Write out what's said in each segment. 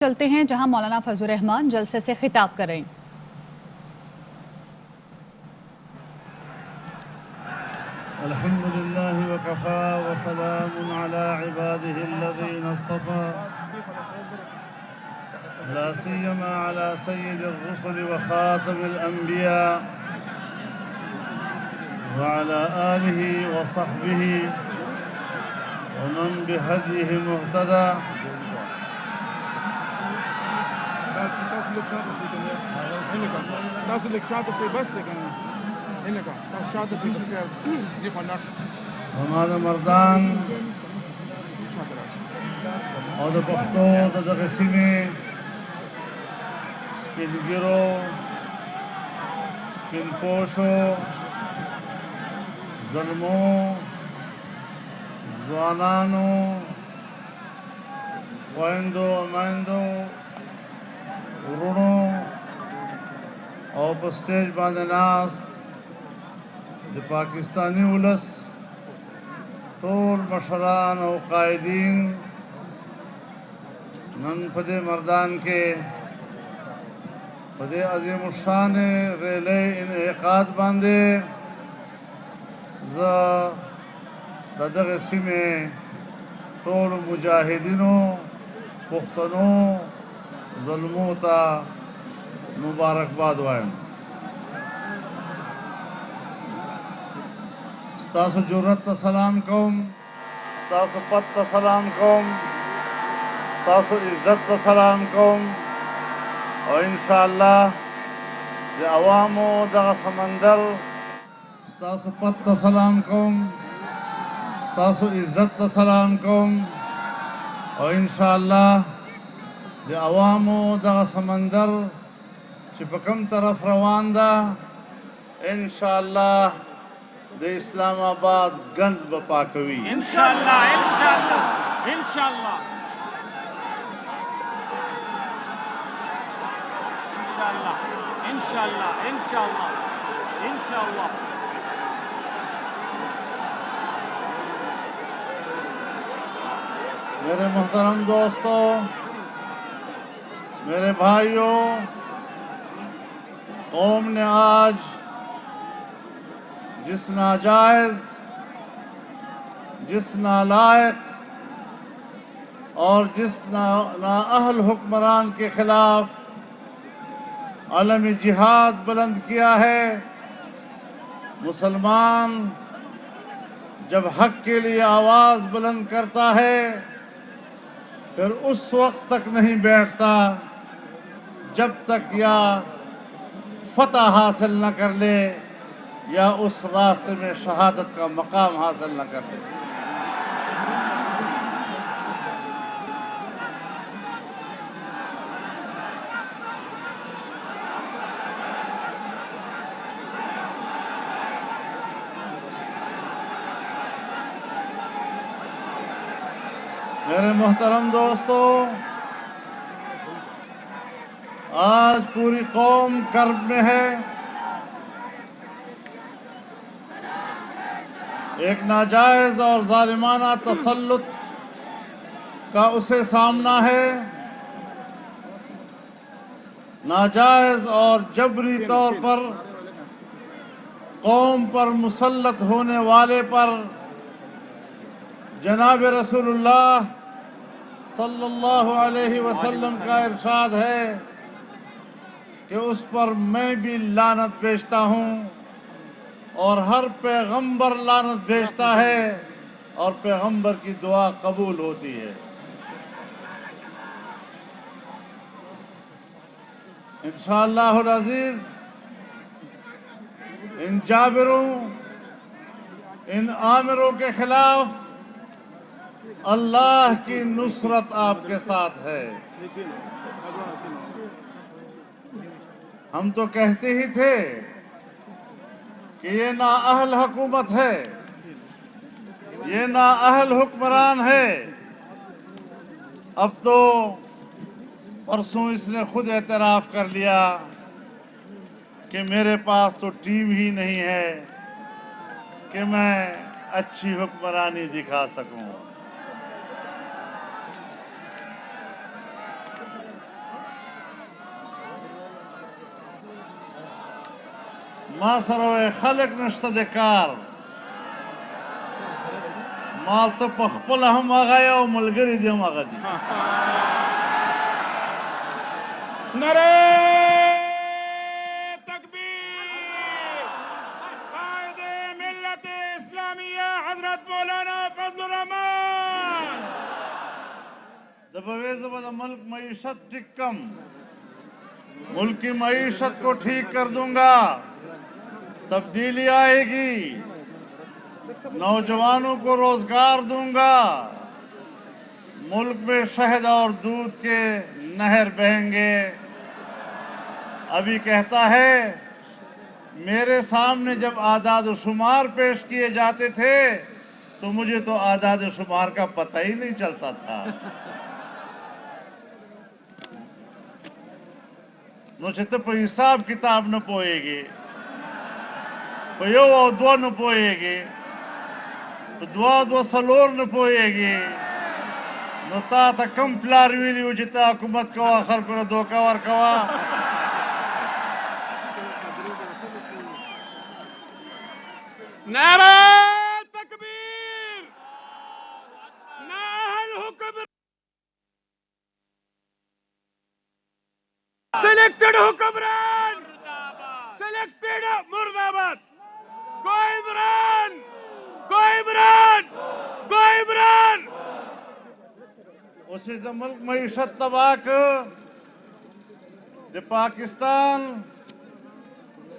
چلتے ہیں جہاں مولانا فضل الرحمان جلسے سے خطاب کریں۔ الحمدللہ وکفا وسلام علی عباده الذین اصطفى لا سیما علی سید الرسل وخاتم الانبیاء وعلى آلہ وصحبہ ومن بہدیہ مہتدى۔ وما مردان او د پښتو د دغه سیمې سپین ګیرو، سپین پوشو، ظلمو، ځوانانو، خویندو میندو، ورونو او په سټیج باندې ناست د پاکستانی ولس ټول مشران او قائدین، نن په دې مردان کې په دې عظیم الشان ریلی انعقاد باندې زه د دغه سیمې ټولو مجاهدینو پښتنو ظلمو ته مبارکباد وایم۔ ستاسو جرأت ته سلام کوم، ستاسو پت ته سلام کوم، ستاسو عزت ته سلام کوم، او انشاءالله د عوامو دغه سمندر ستاسو پت ته سلام کوم، ستاسو عزت ته سلام کوم، او انشاءالله د عوامو دغه سمندر چې په کوم طرف روان ده انشاءالله د اسلام آباد گند به پاکوي انشاءاللہ انشاءاللہ انشاءاللہ انشاءاللہ انشاءاللہ انشاءاللہ انشاءاللہ۔ میرے محترم دوستو، میرے بھائیوں، قوم نے آج جس ناجائز، جس نالائق اور جس نااہل حکمران کے خلاف علم جہاد بلند کیا ہے، مسلمان جب حق کے لیے آواز بلند کرتا ہے پھر اس وقت تک نہیں بیٹھتا جب تک یا فتح حاصل نہ کر لے یا اس راستے میں شہادت کا مقام حاصل نہ کر لے۔ میرے محترم دوستو، آج پوری قوم کرب میں ہے۔ ایک ناجائز اور ظالمانہ تسلط کا اسے سامنا ہے، ناجائز اور جبری طور پر قوم پر مسلط ہونے والے پر جناب رسول اللہ صلی اللہ علیہ وسلم کا ارشاد ہے کہ اس پر میں بھی لعنت بھیجتا ہوں اور ہر پیغمبر لعنت بھیجتا ہے اور پیغمبر کی دعا قبول ہوتی ہے۔ انشاءاللہ العزیز ان جابروں، ان آمروں کے خلاف اللہ کی نصرت آپ کے ساتھ ہے۔ ہم تو کہتے ہی تھے کہ یہ نااہل حکومت ہے، یہ نااہل حکمران ہے۔ اب تو پرسوں اس نے خود اعتراف کر لیا کہ میرے پاس تو ٹیم ہی نہیں ہے کہ میں اچھی حکمرانی دکھا سکوں۔ ما سره خلق نشته د کار مال ته په خپله هم هغه یې او ملګري دې هم هغه دي نعرہ تکبیر قائد ملت اسلامیہ حضرت مولانا فضل الرحمان د بویزه به د ملک معیشت ٹھیک کم ملک کی معیشت کو ٹھیک کر دوں گا تبدیلی آئے گی نوجوانوں کو روزگار دوں گا ملک میں شہد اور دودھ کے نہر بہیں گے ابھی کہتا ہے میرے سامنے جب اعداد و شمار پیش کیے جاتے تھے تو مجھے تو اعداد و شمار کا پتہ ہی نہیں چلتا تھا نو چې ته په حساب کتاب نه پوهېږې په یو او دوه نه پوهېږې په دوه دوه څلور نه پوهېږې نو تا ته کم پلار ویلي و چې ته حکومت کوه خلکو له دوکه ورکوه نعرہ تکبیر ناہل حکم سلیکٹڈ حکمران سلیکٹڈ مرد آباد گو عمران گو عمران گو عمران اسے د ملک معیشت تباہ کړ د پاکستان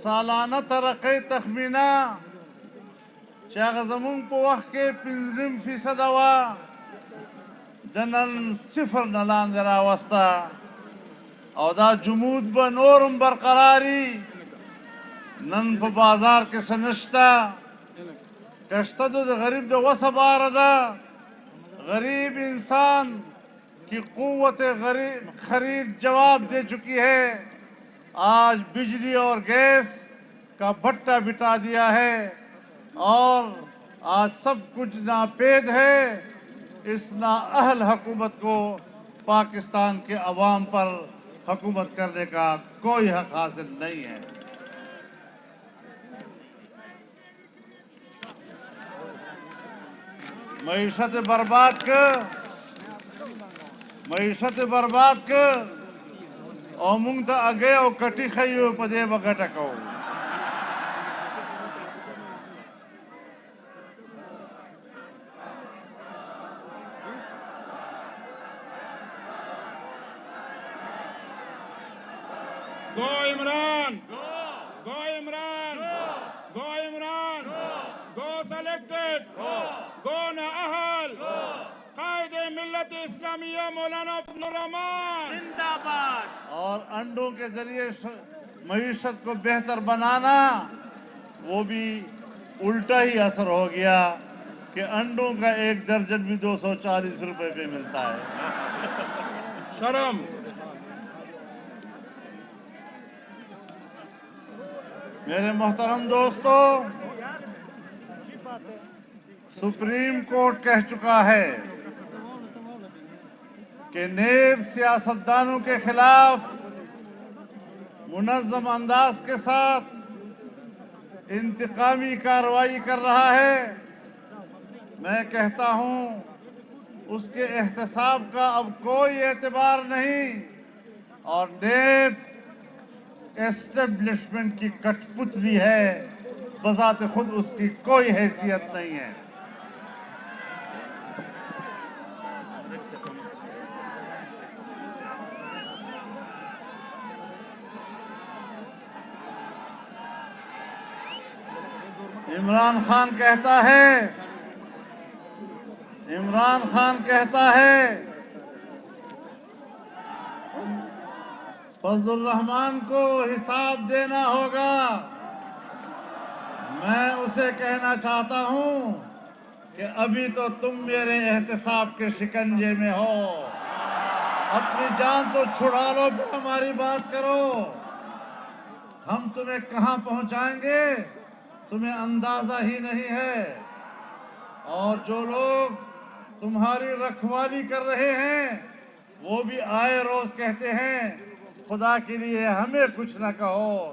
سالانه ترقۍ تخمینه چې هغه زمونږ په وخت کې 5.5% وه د نن صفر نه لاندې راوسته او دا جمود به نورم برقراري نن په بازار کې څه نشته کشته د غریب د وسه باره ده غریب انسان کی قوت خرید جواب دے چکی ہے آج بجلی اور گیس کا بھٹا بٹا دیا ہے اور آج سب کچھ ناپید ہے اس نااہل حکومت کو پاکستان کے عوام پر حکومت کرنے کا کوئی حق حاصل نہیں ہے معیشت برباد که او مونږ ته اگې او کټي خیو په دې به ګټه کوو گو عمران گو عمران گو عمران گو سلیکٹڈ گو نااہل قائد ملت اسلامیہ مولانا فضل الرحمان زندہ باد اور انڈوں کے ذریعے معیشت کو بہتر بنانا وہ بھی الٹا ہی اثر ہو گیا کہ انڈوں کا 1 درجن بھی 240 روپے پہ ملتا ہے شرم میرے محترم دوستو سپریم کورٹ کہہ چکا ہے کہ نیب سیاستدانوں کے خلاف منظم انداز کے ساتھ انتقامی کارروائی کر رہا ہے میں کہتا ہوں اس کے احتساب کا اب کوئی اعتبار نہیں اور نیب اسٹیبلشمنٹ کی کٹ پتلی ہے بذات خود اس کی کوئی حیثیت نہیں ہے عمران خان کہتا ہے فضل الرحمان کو حساب دینا ہوگا میں اسے کہنا چاہتا ہوں کہ ابھی تو تم میرے احتساب کے شکنجے میں ہو اپنی جان تو چھڑا لو پھر ہماری بات کرو ہم تمہیں کہاں پہنچائیں گے تمہیں اندازہ ہی نہیں ہے اور جو لوگ تمہاری رکھوالی کر رہے ہیں وہ بھی آئے روز کہتے ہیں خدا کے لیے ہمیں کچھ نہ کہو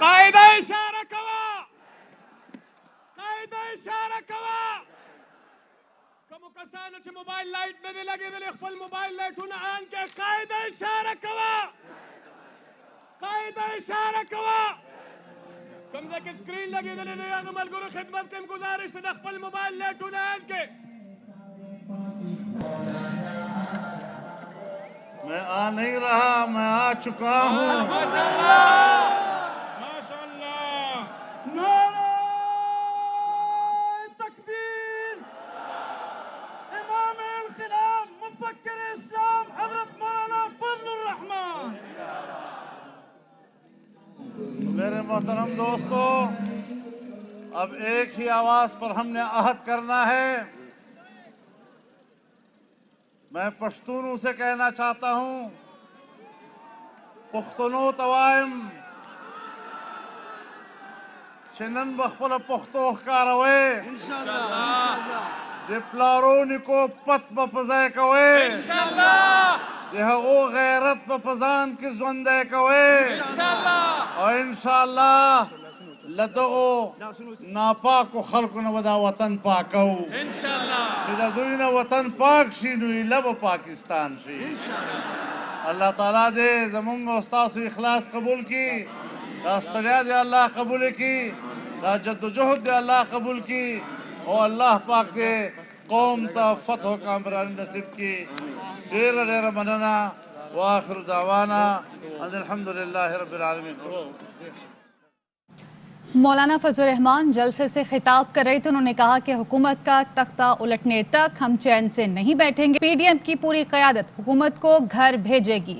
قاعدہ اشارہ کوا قاعدہ اشارہ کوا کم کسان چھ موبائل لائٹ ندی لگی دلی خپل موبائل لائٹونه آن کے قاعدہ اشارہ کوا قاعدہ اشارہ کوا کم سے کہ سکرین لگی دلی دی اغه ملګرو خدمت کم گزارش ته خپل موبائل لائٹونه آن کے میں آ نہیں رہا، میں آ چکا ہوں. نعرہ تکبیر امام انقلاب مفکر اسلام حضرت مولانا فضل الرحمان. میرے محترم دوستو، اب ایک ہی آواز پر ہم نے عہد کرنا ہے. میں پشتونوں سے کہنا چاہتا ہوں، پختونو توائم چنن بخپل پختو ښکاروئ د پلارونو کو پت به په ځای کوئ د هغو غیرت به په ځان کې ژوندی کوئ او انشاءالله له دغو ناپاکو خلکو نه به دا وطن پاکو چې د دوی نه وطن پاک شي نو ایله به پاکستان شي. اللہ تعالیٰ دے زمونږ او ستاسو اخلاص قبول کی، دا ستړیا دے اللہ قبول کی، دا جدوجہد دے اللہ قبول کی او اللہ پاک دے قوم تا فتح و کامرانی نصیب کی. ډیر ډیر مننه. واخر دعوانا ان الحمدللہ رب العالمین. مولانا فضل الرحمان جلسے سے خطاب کر رہے تھے. انہوں نے کہا کہ حکومت کا تختہ الٹنے تک ہم چین سے نہیں بیٹھیں گے. پی ڈی ایم کی پوری قیادت حکومت کو گھر بھیجے گی.